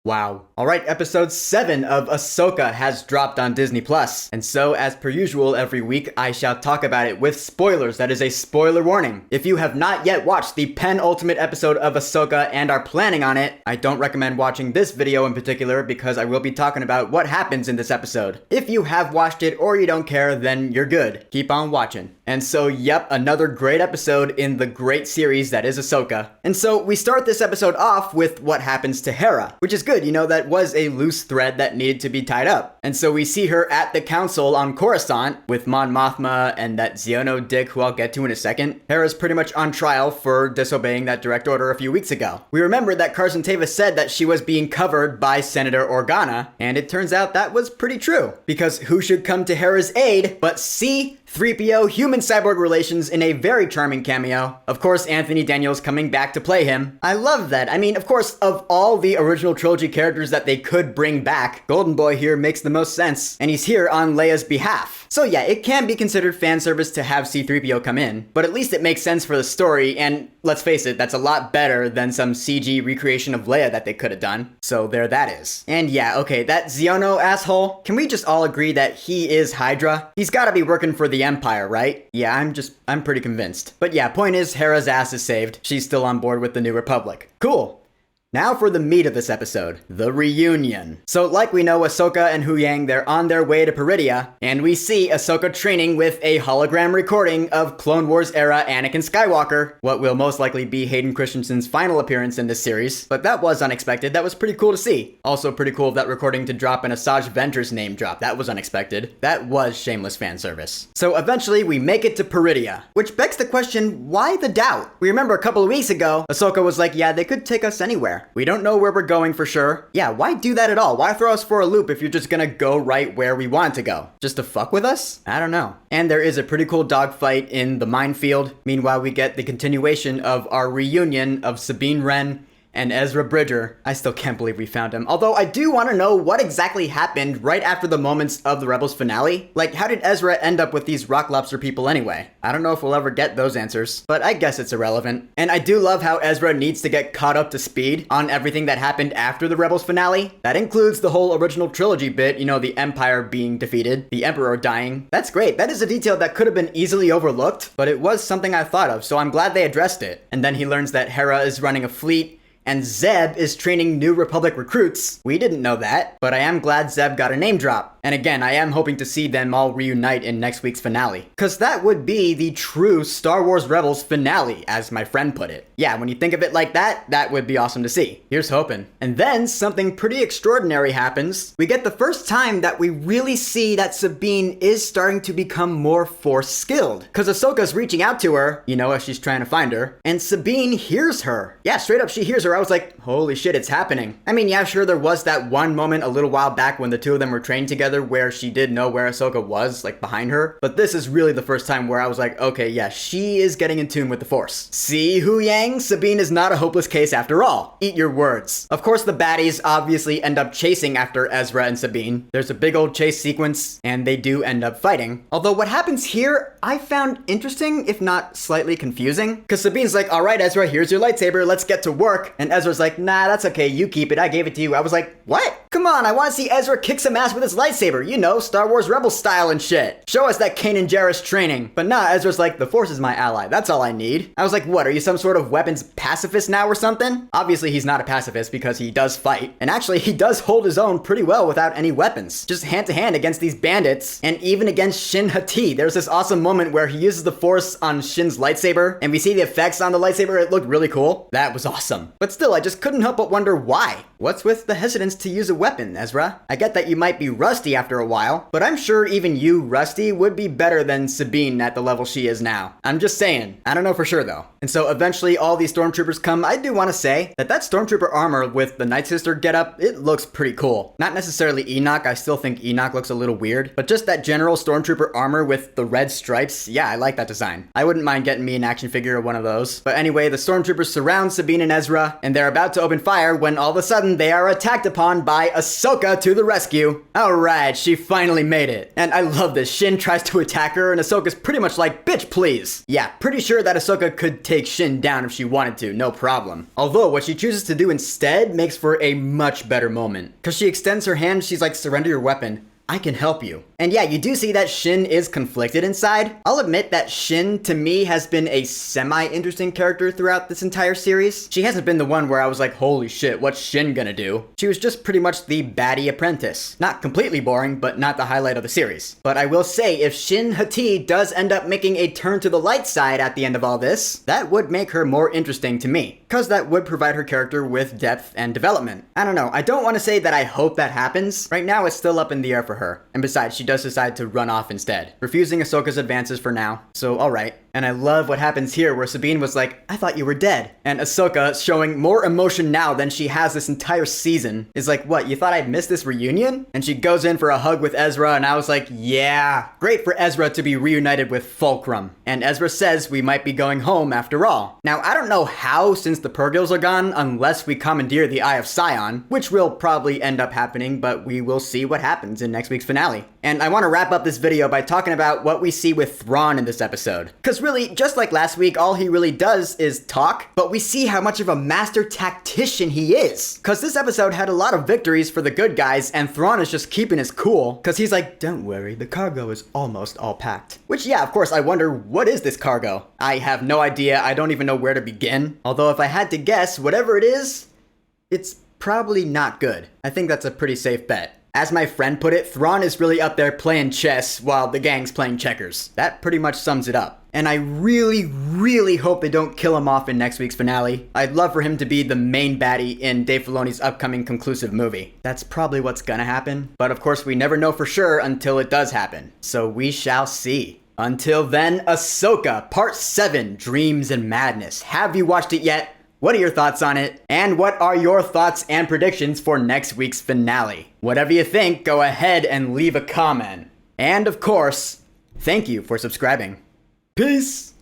Wow. Alright, episode 7 of Ahsoka has dropped on Disney+. And so, as per usual every week, I shall talk about it with spoilers. That is a spoiler warning. If you have not yet watched the penultimate episode of Ahsoka and are planning on it, I don't recommend watching this video in particular because I will be talking about what happens in this episode. If you have watched it or you don't care, then you're good. Keep on watching. And so, yep, another great episode in the great series that is Ahsoka. And so, we start this episode off with what happens to Hera, which is good. You know, that was a loose thread that needed to be tied up. And so we see her at the council on Coruscant with Mon Mothma and that Xiono dick who I'll get to in a second. Hera's pretty much on trial for disobeying that direct order a few weeks ago. We remember that Carson Teva said that she was being covered by Senator Organa, and it turns out that was pretty true. Because who should come to Hera's aid but C-3PO human-cyborg relations in a very charming cameo. Of course, Anthony Daniels coming back to play him. I love that. I mean, of course, of all the original trilogy characters that they could bring back, Golden Boy here makes the most sense, and he's here on Leia's behalf. So yeah, it can be considered fan service to have C-3PO come in, but at least it makes sense for the story, and let's face it, that's a lot better than some CG recreation of Leia that they could have done. So there that is. And yeah, okay, that Xiono asshole, can we just all agree that he is Hydra? He's gotta be working for the Empire, right? Yeah, I'm pretty convinced. But yeah, point is, Hera's ass is saved. She's still on board with the New Republic. Cool. Now for the meat of this episode, the reunion. So like we know, Ahsoka and Huyang, they're on their way to Peridia, and we see Ahsoka training with a hologram recording of Clone Wars era Anakin Skywalker, what will most likely be Hayden Christensen's final appearance in this series. But that was unexpected. That was pretty cool to see. Also pretty cool of that recording to drop an Asajj Ventress name drop. That was unexpected. That was shameless fan service. So eventually we make it to Peridia, which begs the question, why the doubt? We remember a couple of weeks ago, Ahsoka was like, yeah, they could take us anywhere. We don't know where we're going for sure. Yeah, why do that at all? Why throw us for a loop if you're just gonna go right where we want to go? Just to fuck with us? I don't know. And there is a pretty cool dogfight in the minefield. Meanwhile, we get the continuation of our reunion of Sabine Wren and Ezra Bridger. I still can't believe we found him. Although I do want to know what exactly happened right after the moments of the Rebels finale. Like, how did Ezra end up with these rock lobster people anyway? I don't know if we'll ever get those answers, but I guess it's irrelevant. And I do love how Ezra needs to get caught up to speed on everything that happened after the Rebels finale. That includes the whole original trilogy bit, you know, the Empire being defeated, the Emperor dying. That's great. That is a detail that could have been easily overlooked, but it was something I thought of, so I'm glad they addressed it. And then he learns that Hera is running a fleet, and Zeb is training New Republic recruits. We didn't know that, but I am glad Zeb got a name drop. And again, I am hoping to see them all reunite in next week's finale. Cause that would be the true Star Wars Rebels finale, as my friend put it. Yeah, when you think of it like that, that would be awesome to see. Here's hoping. And then something pretty extraordinary happens. We get the first time that we really see that Sabine is starting to become more Force skilled. Cause Ahsoka's reaching out to her, you know, as she's trying to find her, and Sabine hears her. Yeah, straight up she hears her. I was like, holy shit, it's happening. I mean, yeah, sure, there was that one moment a little while back when the two of them were trained together where she did know where Ahsoka was, like behind her. But this is really the first time where I was like, okay, yeah, she is getting in tune with the Force. See, Huyang? Sabine is not a hopeless case after all. Eat your words. Of course, the baddies obviously end up chasing after Ezra and Sabine. There's a big old chase sequence, and they do end up fighting. Although what happens here, I found interesting, if not slightly confusing. Because Sabine's like, all right, Ezra, here's your lightsaber, let's get to work. And Ezra's like, nah, that's okay, you keep it, I gave it to you. I was like, what? Come on, I want to see Ezra kick some ass with his lightsaber, you know, Star Wars Rebels style and shit. Show us that Kanan Jarrus training. But nah, Ezra's like, the Force is my ally, that's all I need. I was like, what, are you some sort of weapons pacifist now or something? Obviously he's not a pacifist because he does fight. And actually he does hold his own pretty well without any weapons. Just hand to hand against these bandits, and even against Shin Hati. There's this awesome moment where he uses the Force on Shin's lightsaber, and we see the effects on the lightsaber, it looked really cool. That was awesome. But still, I just couldn't help but wonder why. What's with the hesitance to use a weapon, Ezra? I get that you might be rusty after a while, but I'm sure even you, rusty, would be better than Sabine at the level she is now. I'm just saying. I don't know for sure though. And so eventually all these stormtroopers come. I do want to say that stormtrooper armor with the Night Sister getup, it looks pretty cool. Not necessarily Enoch, I still think Enoch looks a little weird, but just that general stormtrooper armor with the red stripes, yeah, I like that design. I wouldn't mind getting me an action figure of one of those. But anyway, the stormtroopers surround Sabine and Ezra, and they're about to open fire when all of a sudden they are attacked upon by Ahsoka to the rescue. Alright, she finally made it. And I love this. Shin tries to attack her and Ahsoka's pretty much like, bitch please. Yeah, pretty sure that Ahsoka could take Shin down if she wanted to, no problem. Although what she chooses to do instead makes for a much better moment. Cause she extends her hand, she's like, surrender your weapon. I can help you. And yeah, you do see that Shin is conflicted inside. I'll admit that Shin, to me, has been a semi-interesting character throughout this entire series. She hasn't been the one where I was like, holy shit, what's Shin gonna do? She was just pretty much the baddie apprentice. Not completely boring, but not the highlight of the series. But I will say, if Shin Hati does end up making a turn to the light side at the end of all this, that would make her more interesting to me. Cause that would provide her character with depth and development. I don't know, I don't want to say that I hope that happens. Right now, it's still up in the air for her. And besides, she does decide to run off instead, refusing Ahsoka's advances for now. So, alright. And I love what happens here where Sabine was like, I thought you were dead. And Ahsoka, showing more emotion now than she has this entire season, is like, what, you thought I'd miss this reunion? And she goes in for a hug with Ezra, and I was like, yeah. Great for Ezra to be reunited with Fulcrum. And Ezra says we might be going home after all. Now, I don't know how, since the Purgils are gone, unless we commandeer the Eye of Sion, which will probably end up happening, but we will see what happens in next week's finale. And I want to wrap up this video by talking about what we see with Thrawn in this episode. Cause really, just like last week, all he really does is talk, but we see how much of a master tactician he is. Cause this episode had a lot of victories for the good guys, and Thrawn is just keeping his cool, cause he's like, don't worry, the cargo is almost all packed. Which yeah, of course, I wonder, what is this cargo? I have no idea, I don't even know where to begin. Although if I had to guess, whatever it is, it's probably not good. I think that's a pretty safe bet. As my friend put it, Thrawn is really up there playing chess while the gang's playing checkers. That pretty much sums it up. And I really, really hope they don't kill him off in next week's finale. I'd love for him to be the main baddie in Dave Filoni's upcoming conclusive movie. That's probably what's gonna happen. But of course, we never know for sure until it does happen. So we shall see. Until then, Ahsoka, Part 7, Dreams and Madness. Have you watched it yet? What are your thoughts on it? And what are your thoughts and predictions for next week's finale? Whatever you think, go ahead and leave a comment. And of course, thank you for subscribing. Peace!